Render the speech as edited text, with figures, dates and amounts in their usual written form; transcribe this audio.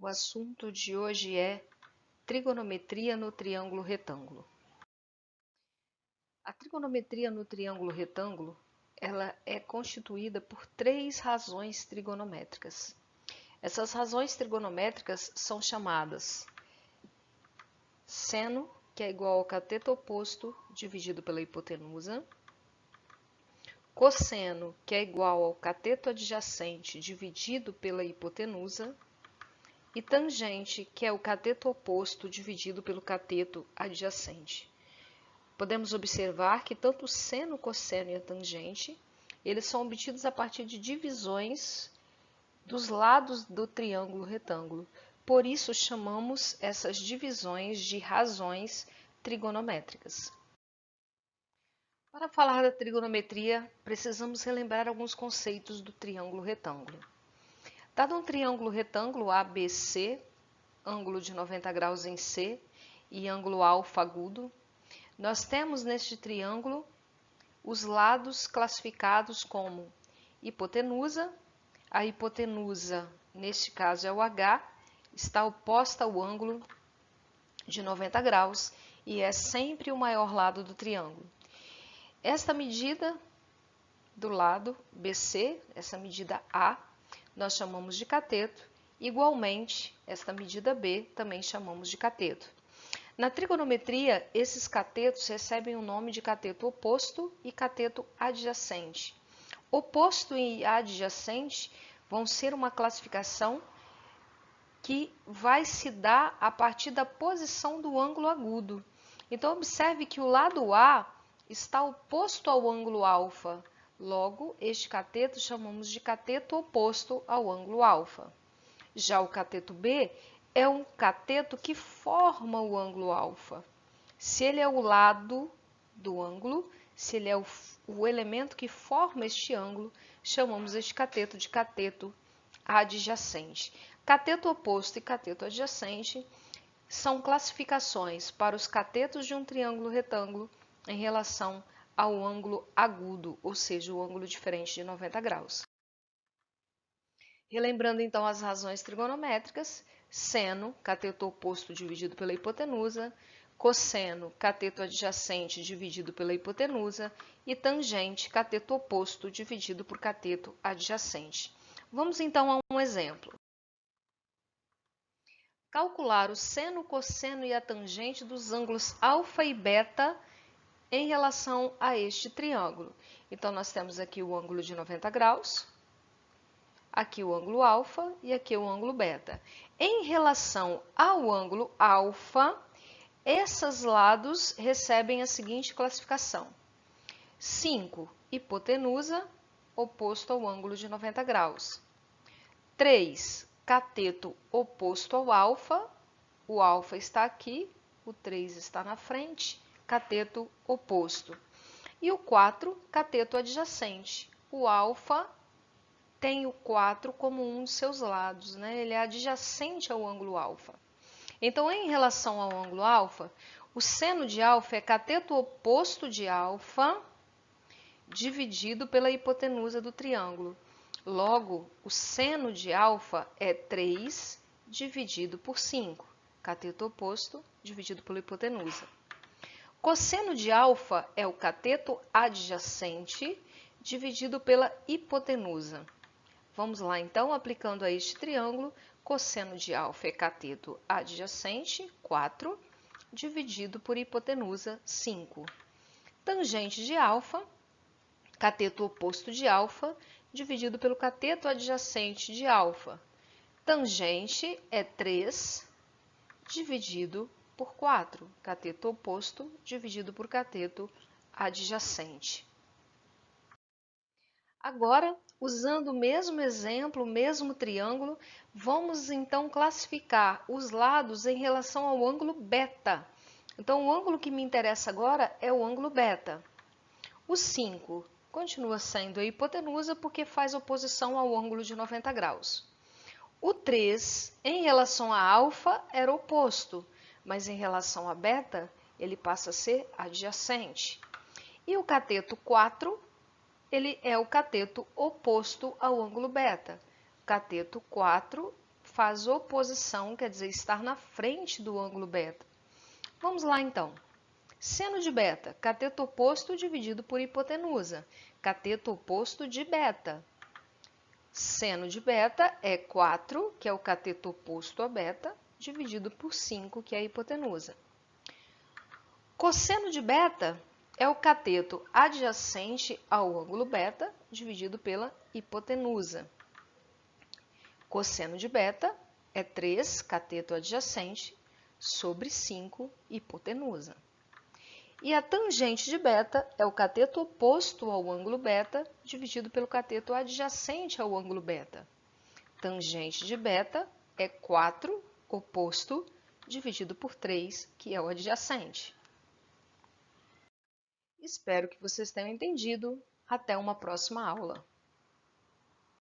O assunto de hoje é trigonometria no triângulo retângulo. A trigonometria no triângulo retângulo, ela é constituída por três razões trigonométricas. Essas razões trigonométricas são chamadas seno, que é igual ao cateto oposto dividido pela hipotenusa, cosseno, que é igual ao cateto adjacente dividido pela hipotenusa, e tangente, que é o cateto oposto dividido pelo cateto adjacente. Podemos observar que tanto o seno, o cosseno e a tangente, eles são obtidos a partir de divisões dos lados do triângulo retângulo. Por isso, chamamos essas divisões de razões trigonométricas. Para falar da trigonometria, precisamos relembrar alguns conceitos do triângulo retângulo. Dado um triângulo retângulo ABC, ângulo de 90 graus em C e ângulo alfa agudo, nós temos neste triângulo os lados classificados como hipotenusa. A hipotenusa, neste caso é o H, está oposta ao ângulo de 90 graus e é sempre o maior lado do triângulo. Esta medida do lado BC, essa medida A, nós chamamos de cateto. Igualmente, esta medida B também chamamos de cateto. Na trigonometria, esses catetos recebem o nome de cateto oposto e cateto adjacente. Oposto e adjacente vão ser uma classificação que vai se dar a partir da posição do ângulo agudo. Então, observe que o lado A está oposto ao ângulo alfa. Logo, este cateto chamamos de cateto oposto ao ângulo alfa. Já o cateto B é um cateto que forma o ângulo alfa. Se ele é o lado do ângulo, se ele é o elemento que forma este ângulo, chamamos este cateto de cateto adjacente. Cateto oposto e cateto adjacente são classificações para os catetos de um triângulo retângulo em relação ao ângulo agudo, ou seja, o ângulo diferente de 90 graus. Relembrando então as razões trigonométricas, seno, cateto oposto dividido pela hipotenusa, cosseno, cateto adjacente dividido pela hipotenusa e tangente, cateto oposto dividido por cateto adjacente. Vamos então a um exemplo. Calcular o seno, cosseno e a tangente dos ângulos alfa e beta em relação a este triângulo. Então, nós temos aqui o ângulo de 90 graus, aqui o ângulo alfa e aqui o ângulo beta. Em relação ao ângulo alfa, esses lados recebem a seguinte classificação: 5, hipotenusa, oposto ao ângulo de 90 graus. 3, cateto oposto ao alfa, o alfa está aqui, o 3 está na frente, cateto oposto. E o 4, cateto adjacente. O alfa tem o 4 como um de seus lados, né? Ele é adjacente ao ângulo alfa. Então, em relação ao ângulo alfa, o seno de alfa é cateto oposto de alfa dividido pela hipotenusa do triângulo. Logo, o seno de alfa é 3 dividido por 5, cateto oposto dividido pela hipotenusa. Cosseno de alfa é o cateto adjacente dividido pela hipotenusa. Vamos lá então, aplicando a este triângulo, cosseno de alfa é cateto adjacente, 4, dividido por hipotenusa, 5. Tangente de alfa, cateto oposto de alfa, dividido pelo cateto adjacente de alfa. Tangente é 3, dividido por 4, cateto oposto dividido por cateto adjacente. Agora, usando o mesmo exemplo, o mesmo triângulo, vamos então classificar os lados em relação ao ângulo beta. Então, o ângulo que me interessa agora é o ângulo beta. O 5 continua sendo a hipotenusa porque faz oposição ao ângulo de 90 graus. O 3, em relação a alfa, era oposto, mas em relação a beta, ele passa a ser adjacente. E o cateto 4, ele é o cateto oposto ao ângulo beta. O cateto 4 faz oposição, quer dizer, estar na frente do ângulo beta. Vamos lá então. Seno de beta, cateto oposto dividido por hipotenusa. Cateto oposto de beta. Seno de beta é 4, que é o cateto oposto a beta, dividido por 5, que é a hipotenusa. Cosseno de beta é o cateto adjacente ao ângulo beta, dividido pela hipotenusa. Cosseno de beta é 3, cateto adjacente, sobre 5, hipotenusa. E a tangente de beta é o cateto oposto ao ângulo beta, dividido pelo cateto adjacente ao ângulo beta. Tangente de beta é 4, oposto, dividido por 3, que é o adjacente. Espero que vocês tenham entendido. Até uma próxima aula.